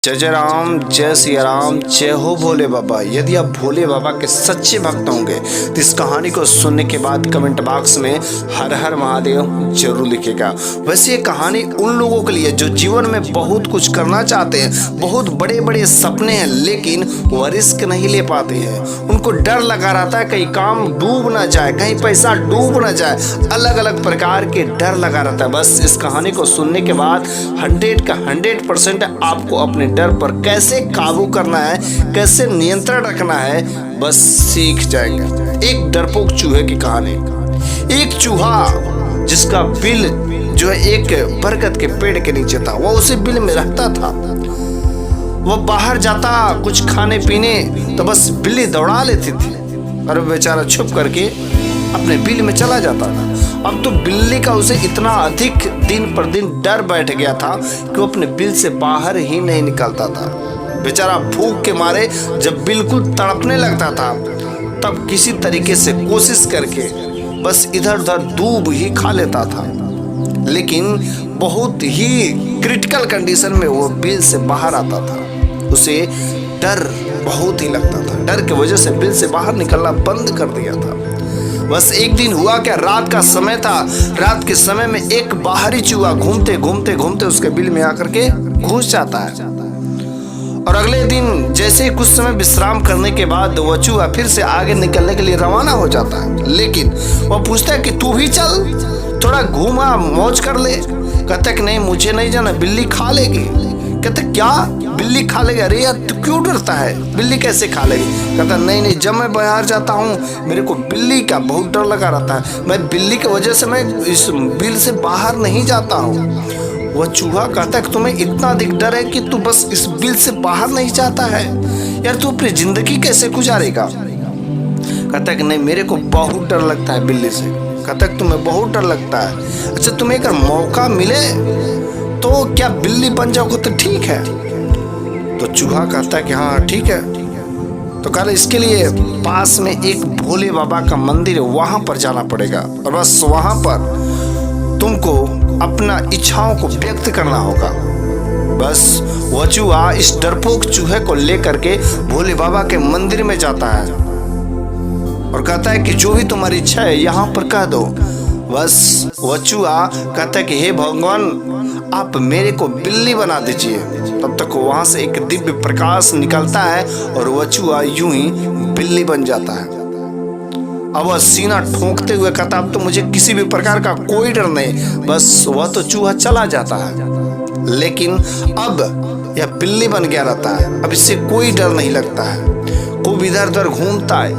जय जय राम, जय सिया राम, जय हो भोले बाबा। यदि आप भोले बाबा के सच्चे भक्त होंगे तो इस कहानी को सुनने के बाद कमेंट बॉक्स में हर हर महादेव जरूर लिखेगा। वैसे ये कहानी उन लोगों के लिए जो जीवन में बहुत कुछ करना चाहते हैं, बहुत बड़े बड़े सपने हैं, लेकिन वह रिस्क नहीं ले पाते हैं। उनको डर लगा रहता है कहीं काम डूब ना जाए, कहीं पैसा डूब ना जाए, अलग अलग प्रकार के डर लगा रहता है। बस इस कहानी को सुनने के बाद 100 का 100% आपको अपने डर पर कैसे काबू करना है, कैसे नियंत्रण रखना है, बस सीख जाएंगे। एक डरपोक चूहे की कहानी। एक चूहा जिसका बिल जो है एक बरगद के पेड़ के नीचे था, वह उसी बिल में रहता था। वह बाहर जाता कुछ खाने पीने तो बस बिल्ली दौड़ा लेती थी और बेचारा छुप करके अपने बिल में चला जाता था। अब तो बिल्ली का उसे इतना अधिक दिन पर दिन डर बैठ गया था कि वो अपने बिल से बाहर ही नहीं निकलता था। बेचारा भूख के मारे जब बिल्कुल तड़पने लगता था तब किसी तरीके से कोशिश करके बस इधर उधर दूब ही खा लेता था, लेकिन बहुत ही क्रिटिकल कंडीशन में वो बिल से बाहर आता था। उसे डर बहुत ही लगता था, डर की वजह से बिल से बाहर निकलना बंद कर दिया था। बस एक दिन हुआ क्या, रात का समय था। रात के समय में एक बाहरी चूहा घूमते घूमते घूमते उसके बिल में आकर के घुस जाता है। और अगले दिन जैसे ही कुछ समय विश्राम करने के बाद वह चूहा फिर से आगे निकलने के लिए रवाना हो जाता है, लेकिन वह पूछता है कि तू भी चल, थोड़ा घूमा मौज कर ले। कहता है कि नहीं, मुझे नहीं जाना, बिल्ली खा लेगी। कहते क्या, बिल्ली खा लेगी? अरे यार तू क्यों डरता है, बिल्ली कैसे खा लेगी? कहता नहीं नहीं, जब मैं बाहर जाता हूँ मेरे को बिल्ली का बहुत डर लगा रहता है, मैं बिल्ली की वजह से मैं इस बिल से बाहर नहीं जाता हूँ। वह चूहा कहता है कि तुम्हें इतना अधिक डर है कि तू बस इस बिल से बाहर नहीं जाता है, यार तू अपनी जिंदगी कैसे गुजारेगा? कहता है कि नहीं, मेरे को बहुत डर लगता है बिल्ली से। कहता है तुम्हें बहुत डर लगता है, अच्छा तुम्हें अगर मौका मिले तो क्या बिल्ली बन जाओगे तो ठीक है? तो चूहा कहता है कि हाँ ठीक है। तो कहा इसके लिए पास में एक भोले बाबा का मंदिर है, वहां पर जाना पड़ेगा और बस वहां पर तुमको अपना इच्छाओं को व्यक्त करना होगा। बस वह चूहा इस डरपोक चूहे को लेकर के भोले बाबा के मंदिर में जाता है और कहता है कि जो भी तुम्हारी इच्छा है यहाँ पर कह दो। बस वह चूहा कहता है कि हे भगवान, आप मेरे को बिल्ली बना दीजिए। तब तक वहां से एक दिव्य प्रकाश निकलता है और वह चूहा यूं ही बिल्ली बन जाता है। अब वह सीना ठोंकते हुए कहता अब तो मुझे किसी भी प्रकार का कोई डर नहीं। बस वह तो चूहा चला जाता है, लेकिन अब यह बिल्ली बन गया रहता है। अब इससे कोई डर नहीं लगता है। खूब इधर उधर घूमता है,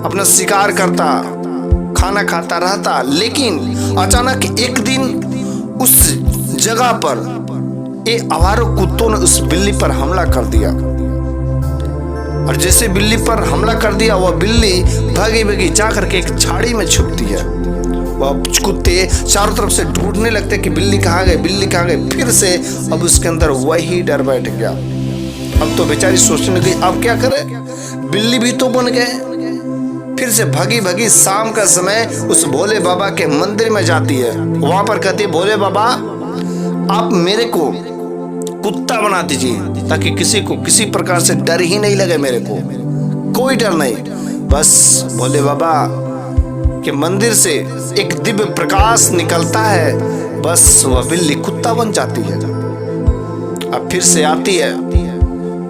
अपना शिकार करता, खाना खाता रहता। लेकिन अचानक एक दिन उस जगह पर एक आवारा कुत्तों ने उस बिल्ली पर हमला कर दिया और जैसे बिल्ली पर हमला कर दिया वह बिल्ली भागी भागी जा करके एक झाड़ी में छुपती है। वह कुत्ते चारों तरफ से ढूंढने लगते कि बिल्ली कहाँ गई, बिल्ली कहाँ गई। फिर से अब उसके अंदर वही डर बैठ गया। अब तो बेचारी सोचने लगी अब क्या करे, बिल्ली भी तो बन गए। फिर से भगी भगी शाम का समय उस भोले बाबा के मंदिर में जाती है। वहां पर कहती है भोले बाबा आप मेरे को कुत्ता बना दीजिए ताकि किसी को किसी प्रकार से डर ही नहीं लगे, मेरे को कोई डर नहीं। बस भोले बाबा के मंदिर से एक दिव्य प्रकाश निकलता है, बस वह बिल्ली कुत्ता बन जाती है। अब फिर से आती है,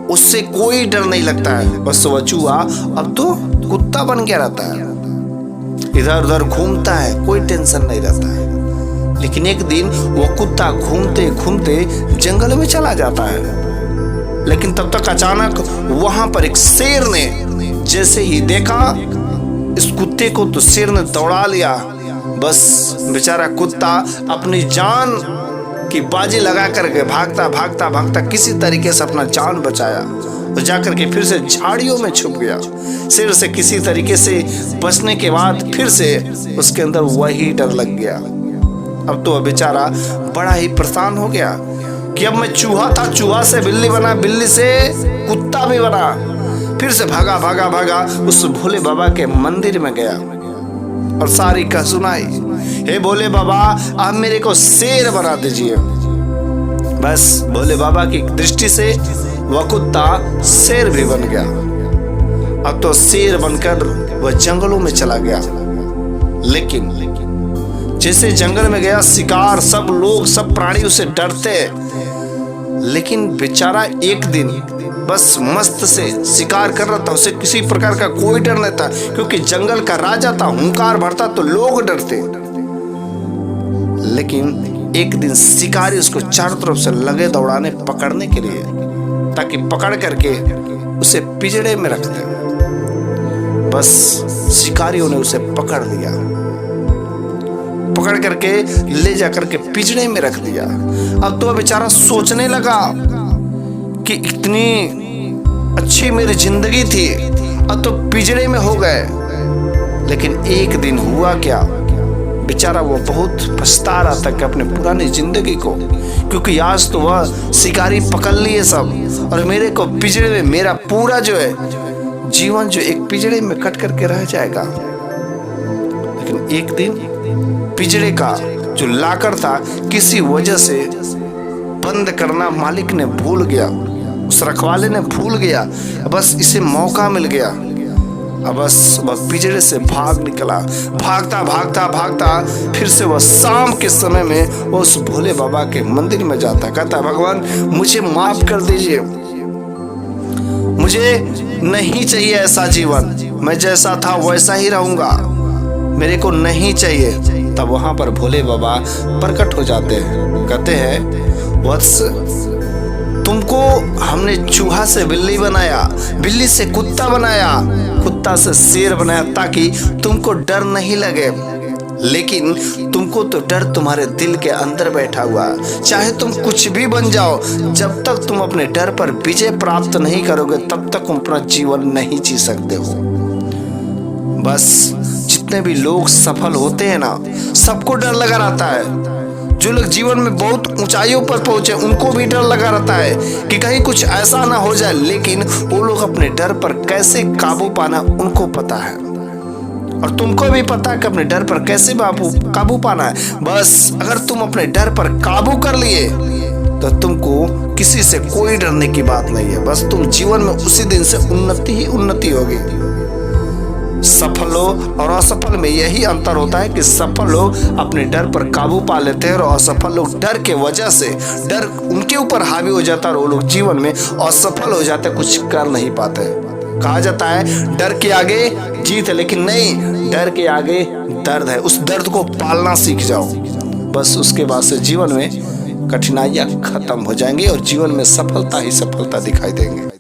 उससे कोई डर नहीं लगता है। बस वह चूहा अब तो कुत्ता बन गया रहता है, इधर उधर घूमता है, कोई टेंशन नहीं रहता है। लेकिन एक दिन वो कुत्ता घूमते घूमते जंगल में चला जाता है। लेकिन तब तक अचानक वहां पर एक शेर ने जैसे ही देखा इस कुत्ते को तो शेर ने दौड़ा लिया। बस बेचारा कुत्ता अपनी जान की बाजी लगा करके भागता भागता भागता किसी तरीके से अपना जान बचाया और जाकर के फिर से झाड़ियों में छुप गया। शेर से किसी तरीके से बचने के बाद फिर से उसके अंदर वही डर लग गया। अब तो बेचारा बड़ा ही परेशान हो गया कि अब मैं चूहा था, चूहा से बिल्ली बना, बिल्ली से कुत्ता भी बना। फिर से भागा भागा भागा उस भोले बाबा के मंदिर में गया और सारी कह सुनाई, हे भोले बाबा आप मेरे को शेर बना दीजिए। बस भोले बाबा की दृष्टि से वह कुत्ता शेर भी बन गया। अब तो शेर बनकर वह जंगलों में चला गया। लेकिन जैसे जंगल में गया, शिकार सब लोग सब प्राणी उसे डरते, लेकिन बेचारा एक दिन बस मस्त से शिकार कर रहा था, उसे किसी प्रकार का कोई डर नहीं था, क्योंकि जंगल का राजा था, हुंकार भरता तो लोग डरते। लेकिन एक दिन शिकारी उसको चारों तरफ से लगे दौड़ाने पकड़ने के लिए, ताकि पकड़ करके उसे पिंजड़े में रख दे। बस शिकारियों ने उसे पकड़ लिया, पकड़ करके ले जाकर के पिंजड़े में रख दिया। अब तो बेचारा सोचने लगा कि इतनी अच्छी मेरी जिंदगी थी, अब तो पिंजड़े में हो गए। लेकिन एक दिन हुआ क्या, बेचारा वो बहुत पछता रहा था कि अपने पुरानी जिंदगी को, क्योंकि आज तो वह शिकारी पकड़ लिए सब, और मेरे को पिंजड़े में, मेरा पूरा जो है जीवन जो एक पिंजड़े में कट करके रह जाएगा। लेकिन एक दिन पिंजड़े का जो लाकर था, किसी वजह से बंद करना मालिक ने भूल गया, उस रखवाले ने भूल गया। बस इसे मौका मिल गया। अब बस वह पिंजड़े से भाग निकला, भागता भागता भागता फिर से वह शाम के समय में वह उस भोले बाबा के मंदिर में जाता, कहता भगवान मुझे माफ कर दीजिए, मुझे नहीं चाहिए ऐसा जीवन, मैं जैसा था वैसा ही रहूंगा, मेरे को नहीं चाहिए। तब वहां पर भोले बाबा प्रकट हो जाते हैं, कहते हैं वत्स, तुमको हमने चूहा से बिल्ली बनाया, बिल्ली से कुत्ता बनाया, कुत्ता से शेर बनाया, ताकि तुमको डर नहीं लगे। लेकिन तुमको तो डर तुम्हारे दिल के अंदर बैठा हुआ है। चाहे तुम कुछ भी बन जाओ, जब तक तुम अपने डर पर विजय प्राप्त नहीं करोगे, तब तक तुम अपना जीवन नहीं जी सकते हो। बस जितने भी लोग सफल होते हैं ना, सबको डर लगा रहता है। जो लोग जीवन में बहुत ऊंचाइयों पर पहुंचे, उनको भी डर लगा रहता है कि कहीं कुछ ऐसा ना हो जाए। लेकिन वो लोग अपने डर पर कैसे काबू पाना उनको पता है, और तुमको भी पता है कि अपने डर पर कैसे काबू पाना है। बस अगर तुम अपने डर पर काबू कर लिए तो तुमको किसी से कोई डरने की बात नहीं है। बस तुम जीवन में उसी दिन से उन्नति ही उन्नति होगी। सफल लोग और असफल में यही अंतर होता है कि सफल लोग अपने डर पर काबू पा लेते हैं, और असफल लोग डर के वजह से, डर उनके ऊपर हावी हो जाता है और वो लोग जीवन में असफल हो जाते, कुछ कर नहीं पाते। कहा जाता है डर के आगे जीत है, लेकिन नहीं, डर के आगे दर्द है। उस दर्द को पालना सीख जाओ, बस उसके बाद से जीवन में कठिनाइयां खत्म हो जाएंगी और जीवन में सफलता ही सफलता दिखाई देंगे।